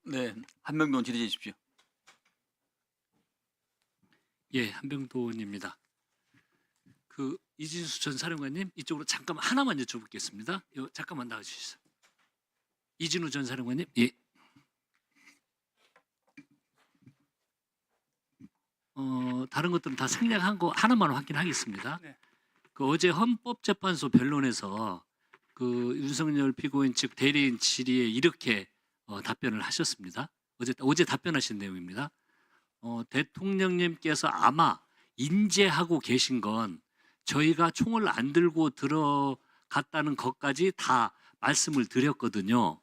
네, 한명돈 질의해 주십시오. 예, 한병돈입니다. 그 이진수 전 사령관님 이쪽으로 잠깐 하나만 여쭤보겠습니다. 잠깐만 나와주시죠. 이진우 전 사령관님, 예. 다른 것들은 다 생략한 거 하나만 확인하겠습니다. 네. 그 어제 헌법재판소 변론에서 그 윤석열 피고인 측 대리인 질의에 이렇게 답변을 하셨습니다. 어제 답변하신 내용입니다. 대통령님께서 아마 인지하고 계신 건 저희가 총을 안 들고 들어갔다는 것까지 다 말씀을 드렸거든요.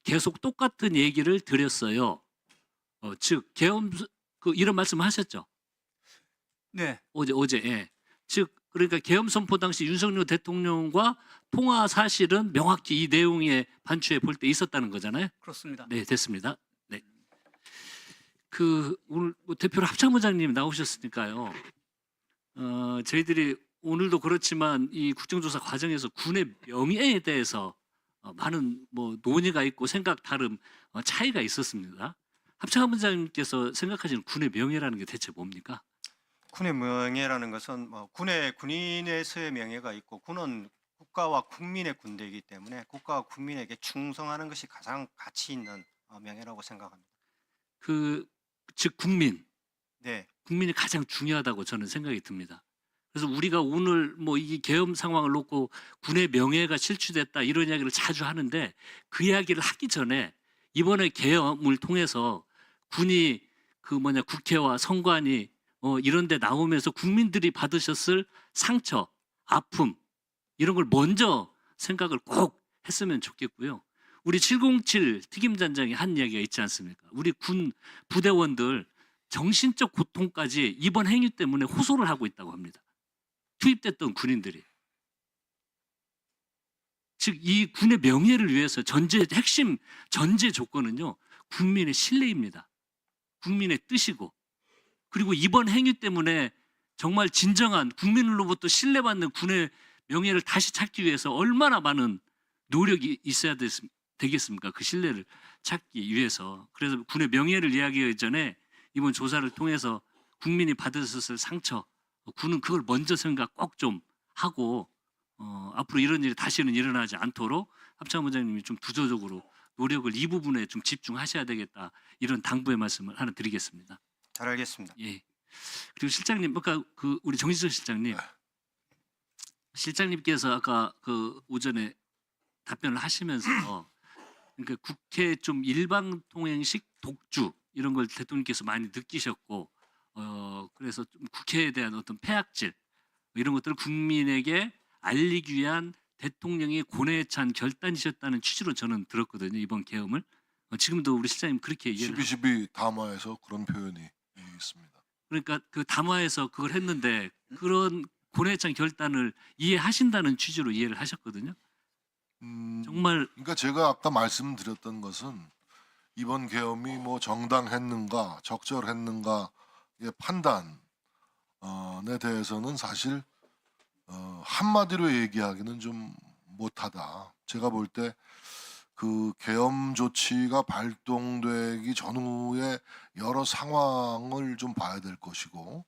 계속 똑같은 얘기를 드렸어요. 즉 계엄 이런 말씀하셨죠. 네, 어제 예. 즉 그러니까 계엄 선포 당시 윤석열 대통령과 통화 사실은 명확히 이 내용의 반추에 볼 때 있었다는 거잖아요. 그렇습니다. 네, 됐습니다. 네. 그 오늘 대표로 합참의장님 나오셨으니까요. 저희들이 오늘도 그렇지만 이 국정조사 과정에서 군의 명예에 대해서 많은 논의가 있고 생각 다름 차이가 있었습니다. 합참의장님께서 생각하시는 군의 명예라는 게 대체 뭡니까? 군의 명예라는 것은 군의 군인에서의 명예가 있고 군은 국가와 국민의 군대이기 때문에 국가와 국민에게 충성하는 것이 가장 가치 있는 명예라고 생각합니다. 즉 네, 국민이 가장 중요하다고 저는 생각이 듭니다. 그래서 우리가 오늘 이 계엄 상황을 놓고 군의 명예가 실추됐다 이런 이야기를 자주 하는데 그 이야기를 하기 전에 이번에 계엄을 통해서 군이 국회와 선관위 이런 데 나오면서 국민들이 받으셨을 상처, 아픔 이런 걸 먼저 생각을 꼭 했으면 좋겠고요. 우리 707 특임단장이 한 이야기가 있지 않습니까? 우리 군 부대원들 정신적 고통까지 이번 행위 때문에 호소를 하고 있다고 합니다. 투입됐던 군인들이. 즉 이 군의 명예를 위해서 핵심 전제 조건은요. 국민의 신뢰입니다. 국민의 뜻이고 그리고 이번 행위 때문에 정말 진정한 국민으로부터 신뢰받는 군의 명예를 다시 찾기 위해서 얼마나 많은 노력이 있어야 되겠습니까? 그 신뢰를 찾기 위해서. 그래서 군의 명예를 이야기하기 전에 이번 조사를 통해서 국민이 받으셨을 상처, 군은 그걸 먼저 생각 꼭 좀 하고 앞으로 이런 일이 다시는 일어나지 않도록 합참의장님이 좀 구조적으로 노력을 이 부분에 좀 집중하셔야 되겠다 이런 당부의 말씀을 하나 드리겠습니다. 잘 알겠습니다. 예. 그리고 실장님, 아까 우리 정진석 실장님, 실장님께서 아까 오전에 답변을 하시면서 그러니까 국회 좀 일방통행식 독주 이런 걸 대통령께서 많이 느끼셨고, 그래서 좀 국회에 대한 어떤 폐악질 이런 것들을 국민에게 알리기 위한 대통령의 고뇌에 찬 결단이셨다는 취지로 저는 들었거든요. 이번 계엄을. 지금도 우리 실장님 그렇게 이해를 12.12 담화에서 그런 표현이 있습니다. 그러니까 그 담화에서 그걸 했는데 그런 고뇌에 찬 결단을 이해하신다는 취지로 이해를 하셨거든요. 정말 그러니까 제가 아까 말씀드렸던 것은 이번 계엄이 정당했는가 적절했는가의 판단에 대해서는 사실 한마디로 얘기하기는 좀 못하다. 제가 볼 때 그 계엄 조치가 발동되기 전후에 여러 상황을 좀 봐야 될 것이고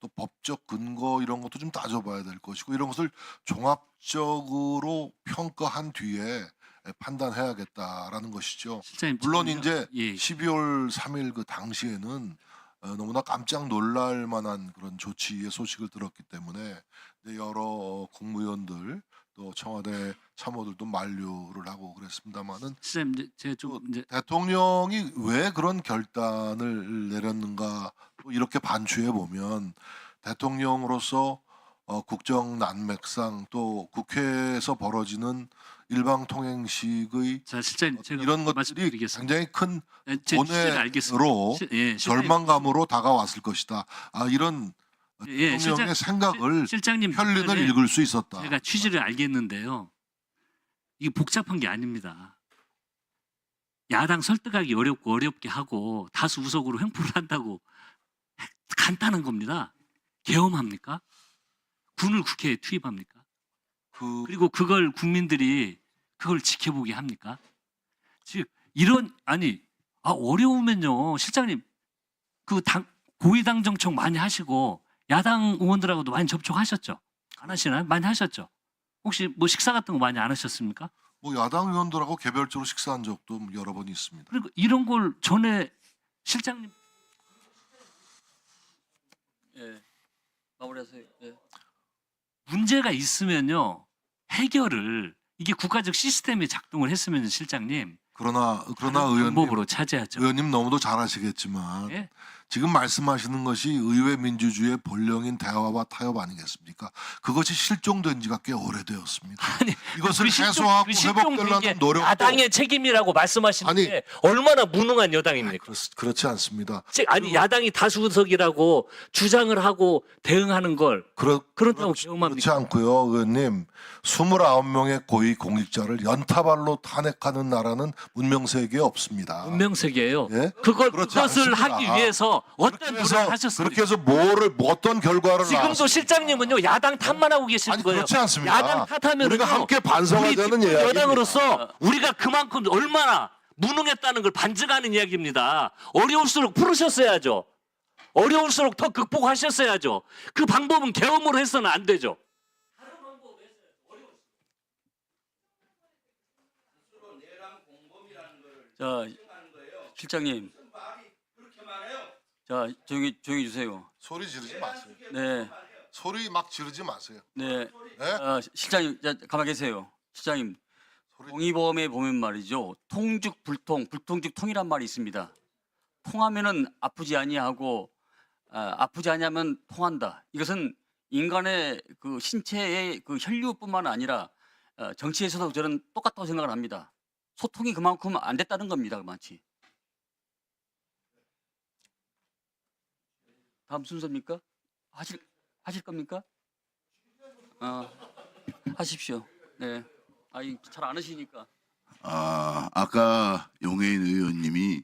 또 법적 근거 이런 것도 좀 따져봐야 될 것이고 이런 것을 종합적으로 평가한 뒤에 판단해야겠다라는 것이죠. 실장님 물론 지금요. 이제 예. 12월 3일 그 당시에는 너무나 깜짝 놀랄 만한 그런 조치의 소식을 들었기 때문에 여러 국무위원들 또 청와대 참모들도 만류를 하고 그랬습니다만은 실장님 제가 좀 이제 대통령이 왜 그런 결단을 내렸는가 또 이렇게 반추해 보면 대통령으로서 국정 난맥상 또 국회에서 벌어지는 일방통행식의 자 실장님 제가 이런 것들이 말씀드리겠습니다. 굉장히 큰 제 취지를 알겠습니다. 고뇌로 실장님, 절망감으로 다가왔을 것이다. 이런 예, 대통령의 생각을 실장님 편린을 답변에 읽을 수 있었다. 제가 취지를 알겠는데요. 이게 복잡한 게 아닙니다. 야당 설득하기 어렵게 하고 다수 우석으로 횡포를 한다고 간단한 겁니다. 계엄합니까? 군을 국회에 투입합니까? 그리고 그걸 국민들이 그걸 지켜보게 합니까? 즉 이런 어려우면요, 실장님 그 고위당 정청 많이 하시고 야당 의원들하고도 많이 접촉하셨죠? 안 하시나요? 많이 하셨죠? 혹시 뭐 식사 같은 거 많이 안 하셨습니까? 뭐 야당 의원들하고 개별적으로 식사한 적도 여러 번 있습니다. 그리고 이런 걸 전에 실장님 예. 마무리하세요. 예. 문제가 있으면요, 해결을 이게 국가적 시스템이 작동을 했으면 실장님 그러나 다른 의원님, 방법으로 차지하죠. 의원님 너무도 잘 아시겠지만 예? 지금 말씀하시는 것이 의회 민주주의의 본령인 대화와 타협 아니겠습니까? 그것이 실종된 지가 꽤 오래되었습니다. 아니, 이것을 그 실종- 해소하고 그 실종된 게 회복되려는 노력도 야당의 책임이라고 말씀하시는데 아니, 얼마나 무능한 여당입니까? 그렇지 않습니다. 아니 야당이 다수석이라고 주장을 하고 대응하는 걸 그렇다고 그렇지 경험합니까? 않고요, 의원님. 29명의 고위 공직자를 연타발로 탄핵하는 나라는 문명 세계에 없습니다. 문명세계예요. 예? 그것을 그렇지 하기 않습니다. 위해서 어떤 그렇게 노력을 해서 하셨습니까? 어떤 결과를 지금도 낳았습니까? 실장님은요 야당 탓만 하고 계시는 아니, 거예요. 그렇지 않습니다. 야당 탓하면 우리가 함께 반성하자는 이야기입니다. 여당으로서 우리가 그만큼 얼마나 무능했다는 걸 반증하는 이야기입니다. 어려울수록 풀으셨어야죠. 어려울수록 더 극복하셨어야죠. 그 방법은 계엄으로 해서는 안 되죠. 자, 실장님. 자, 조용히 주세요. 소리 지르지 마세요. 네. 소리 막 지르지 마세요. 네. 예? 실장님, 자, 가만히 계세요. 실장님. 소리- 동의보험에 보면 말이죠. 통죽 불통, 불통죽 통이란 말이 있습니다. 통하면은 아프지 아니하고 아프지 아니하면 통한다. 이것은 인간의 그 신체의 그 혈류뿐만 아니라 정치에서도 저는 똑같다고 생각을 합니다. 소통이 그만큼 안 됐다는 겁니다. 그만치. 다음 순서입니까? 하실 겁니까? 하십시오. 네. 잘 안 하시니까. 아까 용해인 의원님이